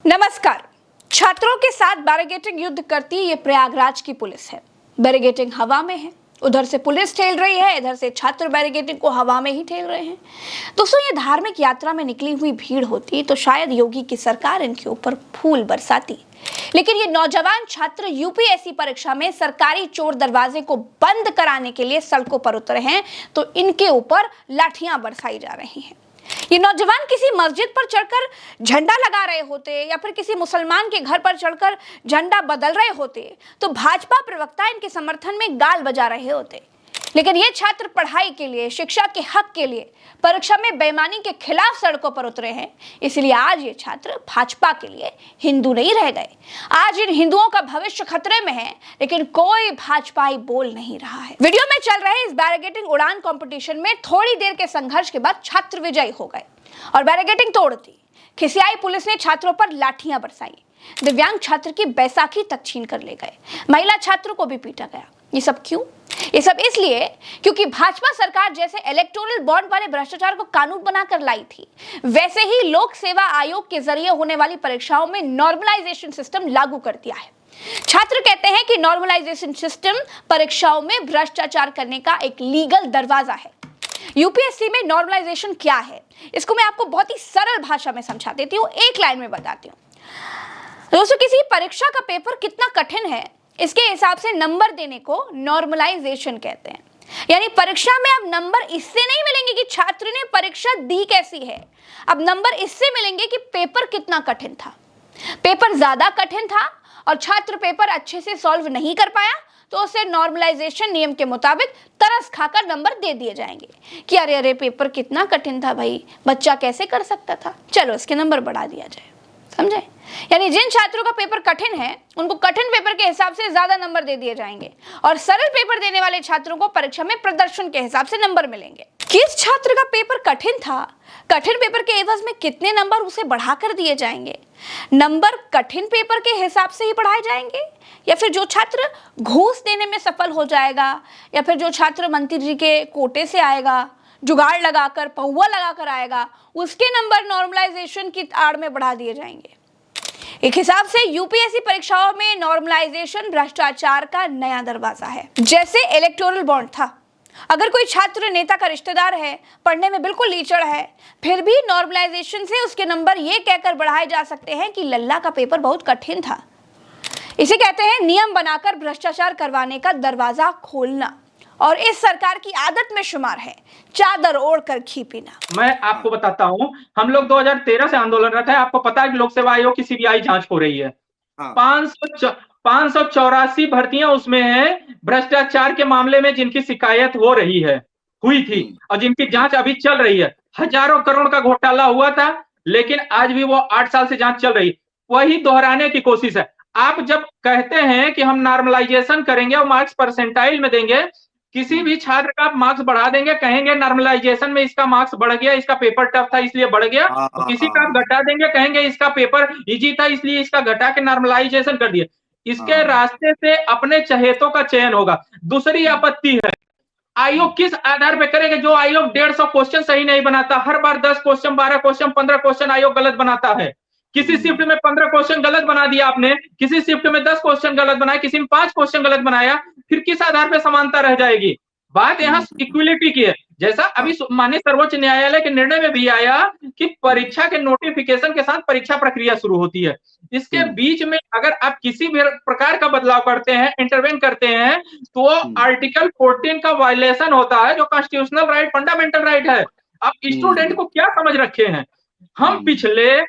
नमस्कार। छात्रों के साथ बैरिकेडिंग युद्ध करती ये प्रयागराज की पुलिस है। बैरिकेडिंग हवा में है, उधर से पुलिस ठेल रही है, इधर से छात्र बैरिकेडिंग को हवा में ही ठेल रहे हैं। दोस्तों, ये धार्मिक यात्रा में निकली हुई भीड़ होती तो शायद योगी की सरकार इनके ऊपर फूल बरसाती, लेकिन ये नौजवान छात्र यूपीएससी परीक्षा में सरकारी चोर दरवाजे को बंद कराने के लिए सड़कों पर उतरे हैं तो इनके ऊपर लाठियां बरसाई जा रही हैं। ये नौजवान किसी मस्जिद पर चढ़कर झंडा लगा रहे होते या फिर किसी मुसलमान के घर पर चढ़कर झंडा बदल रहे होते तो भाजपा प्रवक्ता इनके समर्थन में गाल बजा रहे होते, लेकिन ये छात्र पढ़ाई के लिए, शिक्षा के हक के लिए, परीक्षा में बेईमानी के खिलाफ सड़कों पर उतरे हैं। इसलिए आज ये छात्र भाजपा के लिए हिंदू नहीं रह गए। आज इन हिंदुओं का भविष्य खतरे में है, लेकिन कोई भाजपाई बोल नहीं रहा है। वीडियो में चल रहे इस बैरिकेडिंग उड़ान कंपटीशन में थोड़ी देर के संघर्ष के बाद छात्र विजयी हो गए और बैरिकेडिंग तोड़ दी। खिसियाई पुलिस ने छात्रों पर लाठियां बरसाई, दिव्यांग छात्र की बैसाखी तक छीन कर ले गए, महिला छात्रों को भी पीटा गया। ये सब क्यों? ये सब इसलिए क्योंकि भाजपा सरकार जैसे इलेक्टोरल बॉन्ड वाले भ्रष्टाचार को कानून बनाकर लाई थी, वैसे ही लोक सेवा आयोग के जरिए होने वाली परीक्षाओं में नॉर्मलाइजेशन सिस्टम लागू कर दिया है। छात्र कहते हैं कि नॉर्मलाइजेशन सिस्टम परीक्षाओं में भ्रष्टाचार करने का एक लीगल दरवाजा है। यूपीएससी में नॉर्मलाइजेशन क्या है, इसको मैं आपको बहुत ही सरल भाषा में समझा देती हूँ, एक लाइन में बताती हूँ। दोस्तों, किसी परीक्षा का पेपर कितना कठिन है, इसके हिसाब से नंबर देने को नॉर्मलाइजेशन कहते हैं। यानी परीक्षा में अब नंबर इससे नहीं मिलेंगे कि छात्र ने परीक्षा दी कैसी है, अब नंबर इससे मिलेंगे कि पेपर कितना कठिन था। पेपर ज्यादा कठिन था और छात्र पेपर अच्छे से सॉल्व नहीं कर पाया तो उसे नॉर्मलाइजेशन नियम के मुताबिक तरस खाकर नंबर दे दिए जाएंगे कि अरे अरे पेपर कितना कठिन था भाई, बच्चा कैसे कर सकता था, चलो इसके नंबर बढ़ा दिया जाए। समझे? यानी जिन छात्रों का पेपर कठिन है उनको कठिन पेपर के हिसाब से ज्यादा नंबर दे दिए जाएंगे और सरल पेपर देने वाले छात्रों को परीक्षा में प्रदर्शन के हिसाब से नंबर मिलेंगे। किस छात्र का पेपर कठिन था, कठिन पेपर के एवज में कितने नंबर उसे बढ़ाकर दिए जाएंगे? नंबर कठिन पेपर के हिसाब से ही बढ़ाए जाएंगे या फिर जो छात्र घूस देने में सफल हो जाएगा या फिर जो छात्र मंत्री जी के कोटे से आएगा, जुगाड़ लगाकर, पहुआ लगाकर आएगा, उसके नंबर नॉर्मलाइजेशन की आड़ में बढ़ा दिए जाएंगे। एक हिसाब से यूपीएससी परीक्षाओं में नॉर्मलाइजेशन भ्रष्टाचार का नया दरवाजा है। जैसे इलेक्टोरल बॉन्ड था, अगर कोई छात्र नेता का रिश्तेदार है, पढ़ने में बिल्कुल लीचड़ है, फिर भी नॉर्मलाइजेशन से उसके नंबर ये कहकर बढ़ाए जा सकते हैं कि लल्ला का पेपर बहुत कठिन था। इसे कहते हैं नियम बनाकर भ्रष्टाचार करवाने का दरवाजा खोलना, और इस सरकार की आदत में शुमार है चादर ओढ़कर घी पीना। मैं आपको बताता हूं, हम लोग 2013 से आंदोलनरत है। आपको पता है कि लोक सेवा आयोग की सीबीआई जांच हो रही है। 584 भर्तियां उसमें हैं भ्रष्टाचार के मामले में जिनकी शिकायत हो रही है, हुई थी और जिनकी जांच अभी चल रही है। हजारों करोड़ का घोटाला हुआ था, लेकिन आज भी वो 8 साल से जांच चल रही, वही दोहराने की कोशिश है। आप जब कहते हैं कि हम नॉर्मलाइजेशन करेंगे और मार्क्स परसेंटाइल में देंगे, किसी भी छात्र का मार्क्स बढ़ा देंगे, कहेंगे नॉर्मलाइजेशन में इसका मार्क्स बढ़ गया, इसका पेपर टफ था इसलिए बढ़ गया, और किसी का घटा देंगे, कहेंगे इसका पेपर इजी था इसलिए इसका घटा के नॉर्मलाइजेशन कर दिया। इसके रास्ते से अपने चहेतों का चयन होगा। दूसरी आपत्ति है, आयोग किस आधार पर करेगा? जो आयोग 150 क्वेश्चन सही नहीं बनाता, हर बार 10 क्वेश्चन, 12 क्वेश्चन, 15 क्वेश्चन आयोग गलत बनाता है। किसी शिफ्ट में 15 क्वेश्चन गलत बना दिया आपने, किसी शिफ्ट में 10 क्वेश्चन गलत बनाया, किसी में 5 क्वेश्चन गलत बनाया, फिर किस आधार पर समानता रह जाएगी? बात यहाँ इक्विलिटी की है। जैसा अभी माननीय सर्वोच्च न्यायालय के निर्णय में भी आया कि परीक्षा के नोटिफिकेशन के साथ परीक्षा प्रक्रिया शुरू होती है। इसके बीच में अगर आप किसी भी प्रकार का बदलाव करते हैं, इंटरवेन करते हैं, तो आर्टिकल 14 का वायलेशन होता है, जो कॉन्स्टिट्यूशनल राइट, फंडामेंटल राइट है। आप स्टूडेंट को क्या समझ रखे हैं? हम पिछले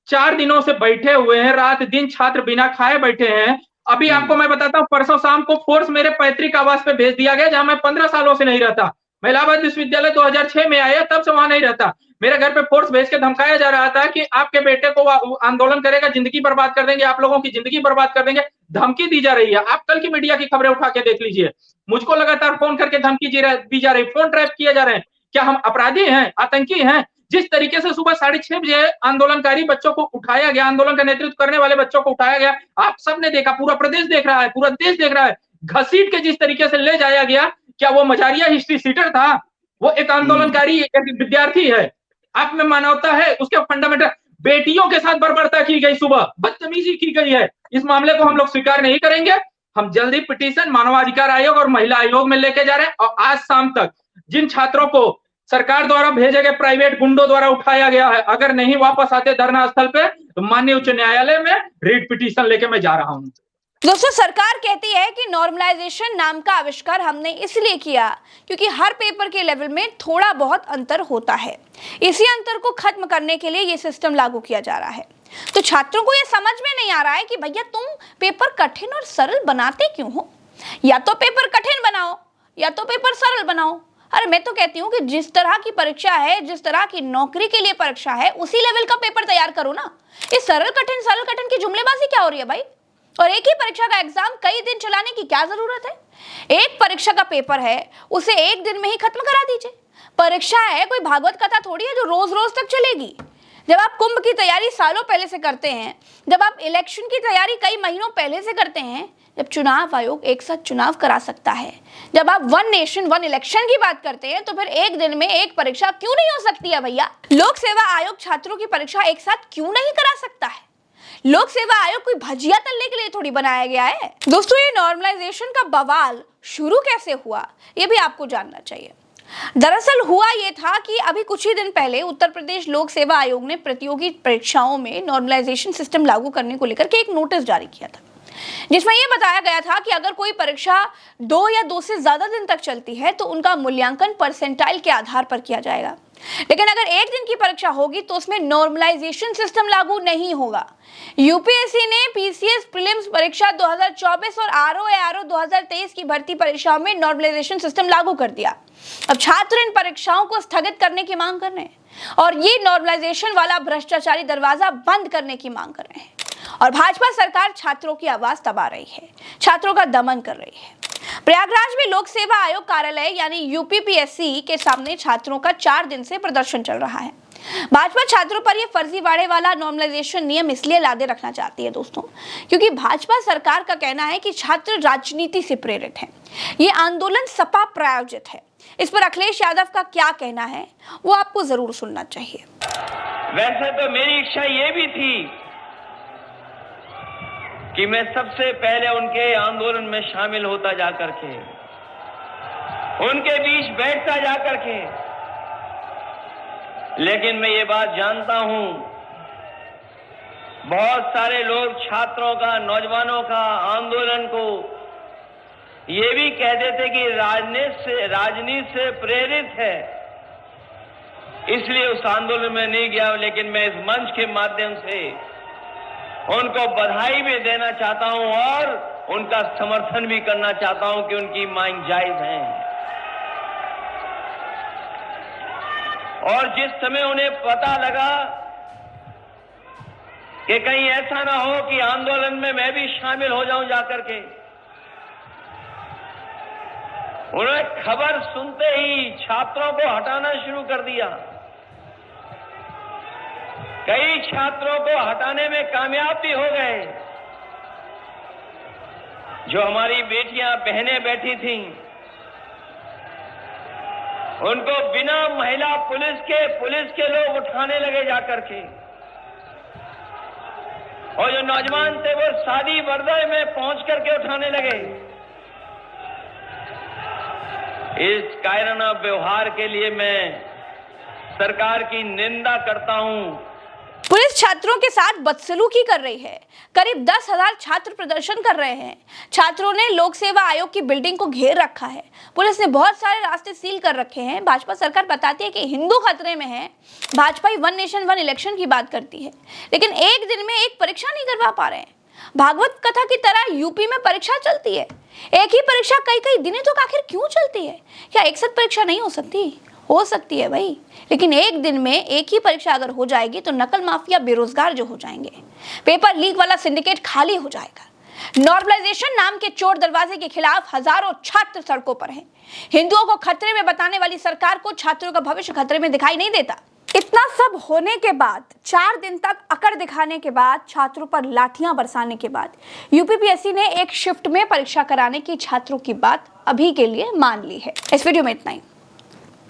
4 दिनों से बैठे हुए हैं, रात दिन छात्र बिना खाए बैठे हैं। अभी आपको मैं बताता हूँ, परसों शाम को फोर्स मेरे पैतृक आवास पे भेज दिया गया, जहां मैं 15 सालों से नहीं रहता। मैं इलाहाबाद विश्वविद्यालय 2006 में आया, तब से वहां नहीं रहता। मेरे घर पे फोर्स भेज के धमकाया जा रहा था कि आपके बेटे को आंदोलन करेगा, जिंदगी बर्बाद कर देंगे, आप लोगों की जिंदगी बर्बाद कर देंगे। धमकी दी जा रही है। आप कल की मीडिया की खबरें उठा के देख लीजिए। मुझको लगातार फोन करके धमकी दी जा रही, फोन ट्रैप किए जा रहे हैं। क्या हम अपराधी हैं, आतंकी हैं? जिस तरीके से सुबह 6:30 बजे आंदोलनकारी बच्चों को उठाया गया, आंदोलन का नेतृत्व करने वाले बच्चों को उठाया गया, आप सबने देखा, पूरा प्रदेश देख रहा है, पूरा देश देख रहा है। घसीट के जिस तरीके से ले जाया गया, क्या वो मजारिया हिस्ट्री सीटर था? वो एक आंदोलनकारी, एक विद्यार्थी है। आप में मानवता है, उसके फंडामेंटल बेटियों के साथ बर्बरता की गई, सुबह बदतमीजी की गई है। इस मामले को हम लोग स्वीकार नहीं करेंगे। हम जल्दी पिटीशन मानवाधिकार आयोग और महिला आयोग में लेके जा रहे हैं, और आज शाम तक जिन छात्रों को सरकार द्वारा भेजे गए प्राइवेट गुंडों द्वारा उठाया गया है, अगर नहीं वापस आते धरना स्थल पे, तो माननीय उच्च न्यायालय में रीट पिटीशन लेके मैं जा रहा हूं। दोस्तों, सरकार कहती है कि नॉर्मलाइजेशन नाम का आविष्कार हमने इसलिए किया क्योंकि हर पेपर के लेवल में थोड़ा बहुत अंतर होता है। इसी अंतर को खत्म करने के लिए ये सिस्टम लागू किया जा रहा है। तो छात्रों को ये समझ में नहीं आ रहा है कि भैया तुम पेपर कठिन और सरल बनाते क्यों हो? या तो पेपर कठिन बनाओ या तो पेपर सरल बनाओ। अरे मैं तो कहती हूँ कि जिस तरह की परीक्षा है, जिस तरह की नौकरी के लिए परीक्षा है, उसी लेवल का पेपर तैयार करो ना। इस सरल कठिन की जुमलेबाजी क्या हो रही है भाई? और एक ही परीक्षा का एग्जाम कई दिन चलाने की क्या जरूरत है? एक परीक्षा का पेपर है, उसे एक दिन में ही खत्म करा दीजिए। परीक्षा है, कोई भागवत कथा थोड़ी है जो रोज रोज तक चलेगी। जब आप कुंभ की तैयारी सालों पहले से करते हैं, जब आप इलेक्शन की तैयारी कई महीनों पहले से करते हैं, जब चुनाव आयोग एक साथ चुनाव करा सकता है, जब आप वन नेशन वन इलेक्शन की बात करते हैं, तो फिर एक दिन में एक परीक्षा क्यों नहीं हो सकती है भैया? लोक सेवा आयोग छात्रों की परीक्षा एक साथ क्यों नहीं करा सकता है? लोक सेवा आयोग कोई भजिया तलने के लिए थोड़ी बनाया गया है। दोस्तों, ये नॉर्मलाइजेशन का बवाल शुरू कैसे हुआ, ये भी आपको जानना चाहिए। दरअसल हुआ ये था कि अभी कुछ ही दिन पहले उत्तर प्रदेश लोक सेवा आयोग ने प्रतियोगी परीक्षाओं में नॉर्मलाइजेशन सिस्टम लागू करने को लेकर के एक नोटिस जारी किया था, जिसमें यह बताया गया था कि अगर कोई परीक्षा 2 या 2 से ज्यादा दिन तक चलती है तो उनका मूल्यांकन परसेंटाइल के आधार पर किया जाएगा। लेकिन अगर एक दिन की परीक्षा होगी तो उसमें नॉर्मलाइजेशन सिस्टम लागू नहीं होगा। यूपीएससी ने पीसीएस प्रीलिम्स परीक्षा 2024 और आरओ 2023 की भर्ती परीक्षाओं में नॉर्मलाइजेशन सिस्टम लागू कर दिया। अब छात्र इन परीक्षाओं को स्थगित करने की मांग कर रहे हैं और ये नॉर्मलाइजेशन वाला भ्रष्टाचारी दरवाजा बंद करने की मांग कर रहे हैं। और भाजपा सरकार छात्रों की आवाज दबा रही है, छात्रों का दमन कर रही है। प्रयागराज में लोक सेवा आयोग कार्यालय यानी यूपीपीएससी के सामने छात्रों का 4 दिन से प्रदर्शन चल रहा है। भाजपा छात्रों पर यह फर्जीवाड़े वाला नॉर्मलाइजेशन नियम इसलिए लादे रखना चाहती है दोस्तों, क्योंकि भाजपा सरकार का कहना है कि छात्र राजनीति से प्रेरित हैं। ये आंदोलन सपा प्रायोजित है। इस पर अखिलेश यादव का क्या कहना है वो आपको जरूर सुनना चाहिए। वैसे तो मेरी इच्छा ये भी थी कि मैं सबसे पहले उनके आंदोलन में शामिल होता जाकर के, उनके बीच बैठता जाकर के, लेकिन मैं ये बात जानता हूं बहुत सारे लोग छात्रों का, नौजवानों का आंदोलन को ये भी कहते थे कि राजनीति से प्रेरित है, इसलिए उस आंदोलन में नहीं गया। लेकिन मैं इस मंच के माध्यम से उनको बधाई भी देना चाहता हूं और उनका समर्थन भी करना चाहता हूं कि उनकी मांग जायज है। और जिस समय उन्हें पता लगा कि कहीं ऐसा ना हो कि आंदोलन में मैं भी शामिल हो जाऊं जाकर के, उन्होंने खबर सुनते ही छात्रों को हटाना शुरू कर दिया। कई छात्रों को हटाने में कामयाब भी हो गए। जो हमारी बेटियां, बहनें बैठी थीं, उनको बिना महिला पुलिस के लोग उठाने लगे जाकर के, और जो नौजवान थे वो शादी वर्दी में पहुंच करके उठाने लगे। इस कायराना व्यवहार के लिए मैं सरकार की निंदा करता हूं। पुलिस छात्रों के साथ बदसलूकी कर रही है। करीब 10,000 छात्र प्रदर्शन कर रहे हैं। छात्रों ने लोक सेवा आयोग की बिल्डिंग को घेर रखा है। पुलिस ने बहुत सारे रास्ते सील कर रखे हैं। भाजपा सरकार बताती है कि हिंदू खतरे में है। भाजपा ही वन नेशन वन इलेक्शन की बात करती है, लेकिन एक दिन में एक परीक्षा नहीं करवा पा रहे हैं। भागवत कथा की तरह यूपी में परीक्षा चलती है। एक ही परीक्षा कई दिनों तक आखिर क्यों चलती है? क्या एक साथ परीक्षा नहीं हो सकती है भाई, लेकिन एक दिन में एक ही परीक्षा अगर हो जाएगी तो नकल माफिया बेरोजगार जो हो जाएंगे, पेपर लीक वाला सिंडिकेट खाली हो जाएगा। नॉर्मलाइजेशन नाम के चोर दरवाजे के खिलाफ हजारों छात्र सड़कों पर हैं। हिंदुओं को खतरे में बताने वाली सरकार को छात्रों का भविष्य खतरे में दिखाई नहीं देता। इतना सब होने के बाद, 4 दिन तक अकड़ दिखाने के बाद, छात्रों पर लाठियां बरसाने के बाद यूपीपीएससी ने एक शिफ्ट में परीक्षा कराने की छात्रों की बात अभी के लिए मान ली है। इस वीडियो में इतना ही।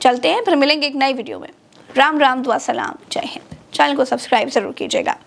चलते हैं, फिर मिलेंगे एक नई वीडियो में। राम राम, दुआ सलाम, जय हिंद। चैनल को सब्सक्राइब जरूर कीजिएगा।